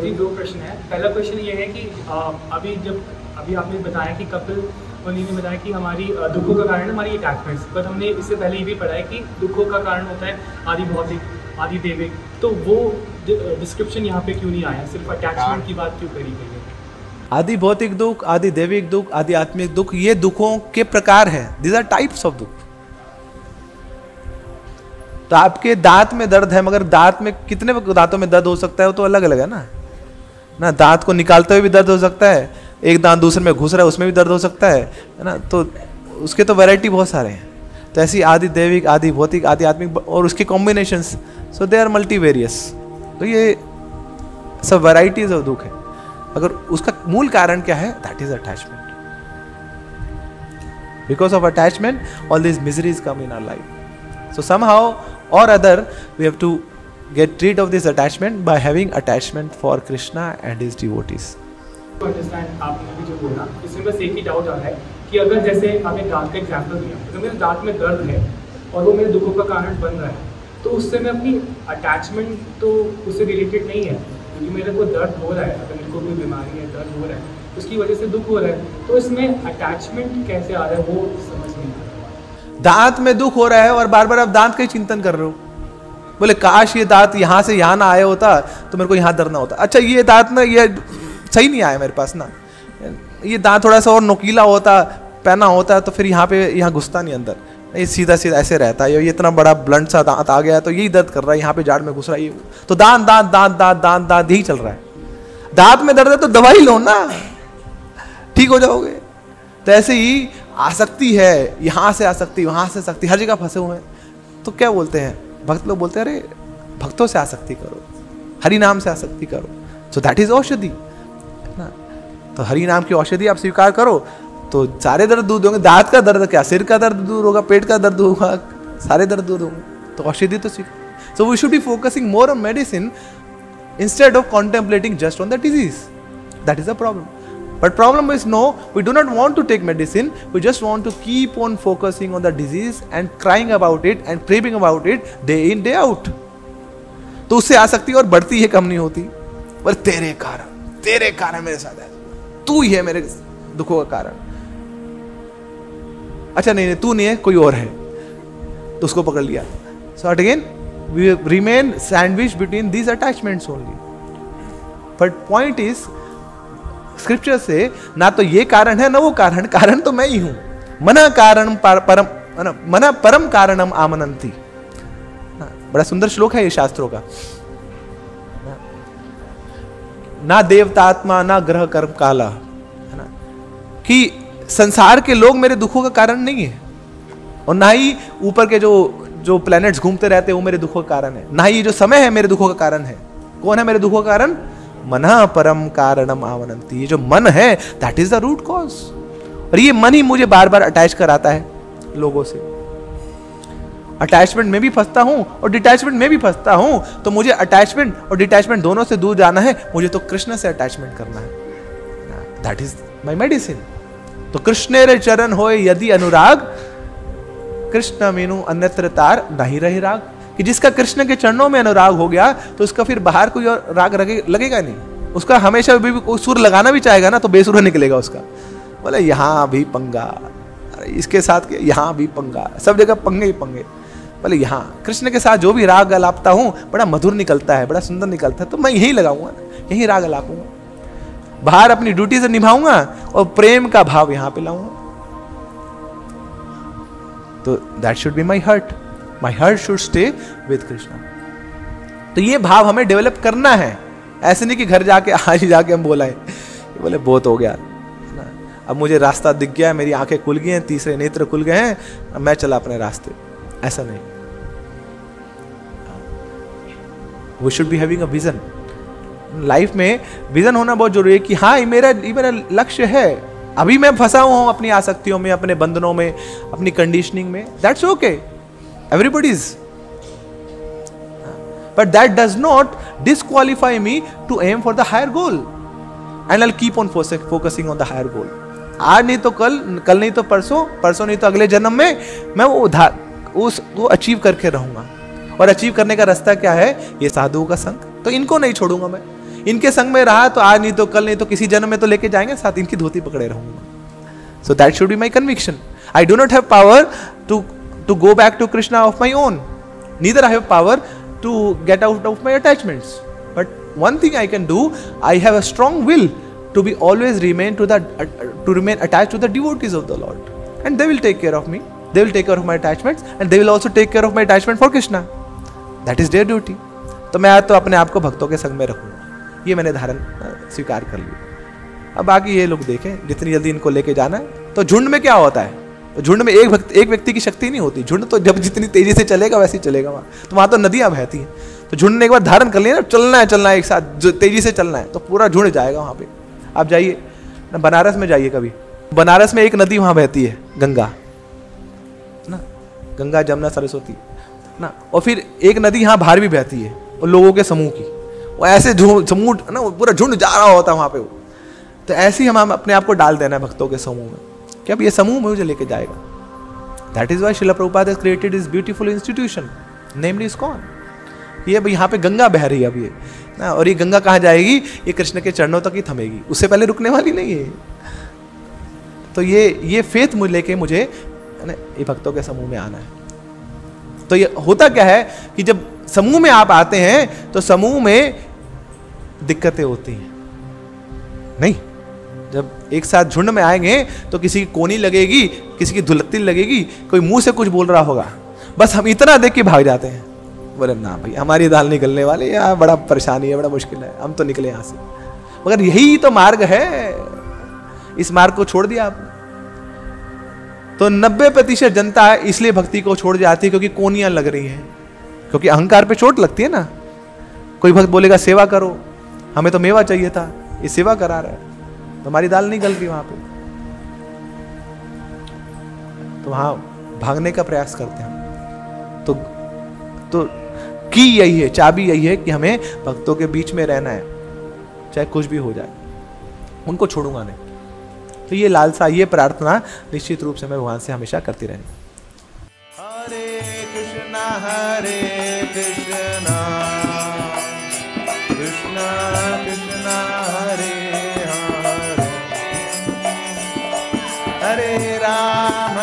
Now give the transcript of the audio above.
जी 2 प्रश्न है। पहला क्वेश्चन ये है कि अभी आपने बताया कि कपिल मुनि ने बताया कि हमारी दुखों का कारण हमारी अटैचमेंट्स, बट हमने इससे पहले ये भी पढ़ा है कि दुखों का कारण होता है आदि भौतिक, आदि दैविक। तो वो डिस्क्रिप्शन यहाँ पे क्यों नहीं आया, सिर्फ अटैचमेंट की बात क्यों करी गई है? आदि भौतिक दुख, आदि दैविक दुख, आदि आत्मिक दुख, ये दुखों के प्रकार हैं। दीज आर टाइप्स ऑफ दुख। तो आपके दांत में दर्द है, मगर दांत में कितने दांतों में दर्द हो सकता है वो तो अलग अलग है ना। दांत को निकालते हुए भी दर्द हो सकता है, एक दांत दूसरे में घुस रहा है उसमें भी दर्द हो सकता है ना। तो उसके तो वैरायटी बहुत सारे हैं। तो ऐसी आदि दैविक, आदि भौतिक, आदि आत्मिक और उसके कॉम्बिनेशंस, सो दे आर मल्टीवेरियस। तो ये सब वैराइटीज ऑफ दुख है। अगर उसका मूल कारण क्या है, that is attachment. Because of attachment all this miseries come in our life. So somehow or other we have to get rid of this attachment by having attachment for Krishna and his devotees. To understand आपने भी जो बोला, इसमें बस एक ही doubt आ रहा है कि अगर जैसे आपने दांत का एग्जांपल दिया, अगर मेरे दांत में दर्द है और वो मेरे दुखों का कारण बन रहा है, तो उससे मैं अपनी अटैचमेंट तो उससे रिलेटेड नहीं है, क्योंकि मेरे को दर्द हो रहा है, अगर मेरे को कोई बीमारी है, दर्द हो रहा है, उसकी वजह से दुख हो रहा है, तो इसमें अटैचमेंट कैसे आ रहा है वो समझ नहीं आ रहा। दांत में दुख हो रहा है और बार बार आप दांत का ही चिंतन कर रहे हो। बोले काश ये दांत यहां से यहां ना आया होता तो मेरे को यहां दर्द ना होता। अच्छा ये दांत ना ये सही नहीं आया मेरे पास ना, ये दांत थोड़ा सा और नोकीला होता, पैना होता तो फिर यहाँ पे यहाँ घुसता नहीं अंदर, ये सीधा सीधा ऐसे रहता है। ये इतना बड़ा ब्लंट सा दांत आ गया तो यही दर्द कर रहा है, यहाँ पे जाड़ में घुस रहा है। तो दांत दांत दांत दांत दांत दांत यही चल रहा है। दांत में दर्द है तो दवाई लो ना, ठीक हो जाओगे। तो ऐसे ही आसक्ति है, यहां से आसक्ति, वहां से आसक्ति, हर जगह फंसे हुए हैं। तो क्या बोलते हैं भक्त लोग, बोलते हैं अरे भक्तों से आसक्ति करो, हरि नाम से आसक्ति करो। सो दैट इज औषधि ना। तो हरि नाम की औषधि आप स्वीकार करो तो सारे दर्द दूर होंगे। दांत का दर्द क्या, सिर का दर्द दूर होगा, पेट का दर्द होगा, सारे दर्द दूर होंगे। तो औषधि तो स्वीकार। So we should be focusing more on medicine instead of contemplating just on the disease. That is the problem. But problem is no, we do not want to take medicine. We just want to keep on focusing on the disease and crying about it and praying about it day in day out. तो उससे आसक्ति और बढ़ती है, कम नहीं होती। पर तेरे कारण मेरे साथ है, तू ही है मेरे दुखों का कारण। अच्छा नहीं तू नहीं है, कोई और है, तो उसको पकड़ लिया। So again we remain sandwiched between these attachments only. But point is scripture से ना तो ये कारण है ना वो कारण तो मैं ही हूं। मना कारण परम, मना परम कारणम आमनंती। बड़ा सुंदर श्लोक है ये शास्त्रों का। ना देवतात्मा ना ग्रह कर्म काला, है ना, कि संसार के लोग मेरे दुखों का कारण नहीं है, और ना ही ऊपर के जो प्लैनेट्स घूमते रहते हैं वो मेरे दुखों का कारण है, ना ही जो समय है मेरे दुखों का कारण है। कौन है मेरे दुखों का कारण? मना परम कारणम आवनंती। ये जो मन है that is the root cause. और ये मन ही मुझे बार बार अटैच कराता है लोगों से। अटैचमेंट में भी फंसता हूं और डिटैचमेंट में भी फंसता हूं। तो मुझे अटैचमेंट और डिटैचमेंट दोनों से दूर जाना है। मुझे तो कृष्ण से अटैचमेंट करना है। That is my medicine. तो कृष्णेर चरण होए यदि अनुराग, कृष्ण मीनू अन्यत्र तार नहीं रहे राग। कि जिसका कृष्ण के चरणों में अनुराग हो गया तो उसका फिर बाहर कोई और राग लगेगा नहीं। उसका हमेशा भी कोई सुर लगाना भी चाहेगा ना तो बेसुरा निकलेगा उसका। बोले यहाँ भी पंगा, इसके साथ यहाँ भी पंगा, सब जगह पंगे ही पंगे। बोले यहाँ कृष्ण के साथ जो भी राग अलापता हूँ बड़ा मधुर निकलता है, बड़ा सुंदर निकलता है, तो मैं यही लगाऊंगा ना, यही राग अलापूंगा। बाहर अपनी ड्यूटी से निभाऊंगा और प्रेम का भाव यहाँ पे लाऊंगा। तो that should be my hurt. My heart should stay with Krishna. तो ये भाव हमें डेवलप करना है। ऐसे नहीं कि घर जाके आज ही जाके हम बोलाएं बोले बहुत हो गया ना, अब मुझे रास्ता दिख गया, मेरी आंखें खुल गई हैं, तीसरे नेत्र खुल गए हैं, अब मैं चला अपने रास्ते। ऐसा नहीं। We should be having a vision. Life में विजन होना बहुत जरूरी है कि हाँ ये मेरा लक्ष्य है। अभी मैं फंसा हुआ हूं अपनी आसक्तियों में, अपने बंधनों में, अपनी कंडीशनिंग में। That's okay. Everybody is, but that does not disqualify me to aim for the higher goal, and I'll keep on focusing on the higher goal. आज नहीं तो कल नहीं तो परसों नहीं तो अगले जन्म में मैं वो अचीव करके रहूंगा। और अचीव करने का रास्ता क्या है? ये साधुओं का संग। तो इनको नहीं छोड़ूंगा मैं। इनके संग में रहा तो आज नहीं तो कल नहीं तो किसी जन्म में तो लेके जाएंगे साथ, इनकी धोती पकड़े रहूंगा। So that should be my conviction. I do not have power to go back to Krishna of my own, neither I have power to get out of my attachments, but one thing I can do, I have a strong will to be always remain attached to the devotees of the Lord, and they will take care of me, they will take care of my attachments, and they will also take care of my attachment for Krishna. That is their duty. तो मैं आज तो अपने आप को भक्तों के संग में रखूंगा, ये मैंने धारण स्वीकार कर लिया। अब बाकी ये लोग देखें, जितनी जल्दी इनको लेके जाना है। तो झुंड में क्या होता है, तो झुंड में एक व्यक्ति की शक्ति नहीं होती, झुंड तो जब जितनी तेजी से चलेगा वैसे ही चलेगा वहां तो नदियां बहती हैं। तो झुंड ने एक बार धारण कर लिया ना, चलना है एक साथ, जो तेजी से चलना है, तो पूरा झुंड जाएगा वहां पे। आप जाइए ना, बनारस में जाइए कभी, बनारस में एक नदी वहां बहती है, गंगा ना, गंगा जमुना सरस्वती ना, और फिर एक नदी यहाँ बाहर भी बहती है, और लोगों के समूह की, वो ऐसे समूह ना, पूरा झुंड जा रहा होता है वहां पे वो। तो ऐसे ही हम अपने आप को डाल देना है भक्तों के समूह में, कि अब ये समूह मुझे लेके जाएगा। That is why Srila Prabhupada has created this beautiful institution named ISKCON. ये अब यहाँ पे गंगा बह रही है अब ये ना, और ये गंगा कहाँ जाएगी, ये कृष्ण के चरणों तक ही थमेगी, उससे पहले रुकने वाली नहीं है। तो ये फेथ मुझे लेके मुझे ये भक्तों के समूह में आना है। तो ये होता क्या है कि जब समूह में आप आते हैं तो समूह में दिक्कतें होती हैं नहीं। जब एक साथ झुंड में आएंगे तो किसी की कोनी लगेगी, किसी की धुलत्ती लगेगी, कोई मुंह से कुछ बोल रहा होगा, बस हम इतना देख के भाग जाते हैं, बोले ना भाई हमारी दाल निकलने वाली, यहाँ बड़ा परेशानी है, बड़ा मुश्किल है, हम तो निकले यहाँ से। मगर यही तो मार्ग है, इस मार्ग को छोड़ दिया आपने। तो 90% जनता इसलिए भक्ति को छोड़ जाती है क्योंकि कोनियां लग रही हैं, क्योंकि अहंकार पे चोट लगती है ना। कोई भक्त बोलेगा सेवा करो, हमें तो मेवा चाहिए था, ये सेवा करा रहा है, तो हमारी दाल नहीं गल रही वहां पे, तो वहां भागने का प्रयास करते हैं। तो की यही है, चाबी यही है कि हमें भक्तों के बीच में रहना है, चाहे कुछ भी हो जाए, उनको छोड़ूंगा नहीं। तो ये लालसा, ये प्रार्थना निश्चित रूप से मैं भगवान से हमेशा करती रहेंगी। हरे कृष्णा कृष्णा कृष्णा हरे हरे, हरे राम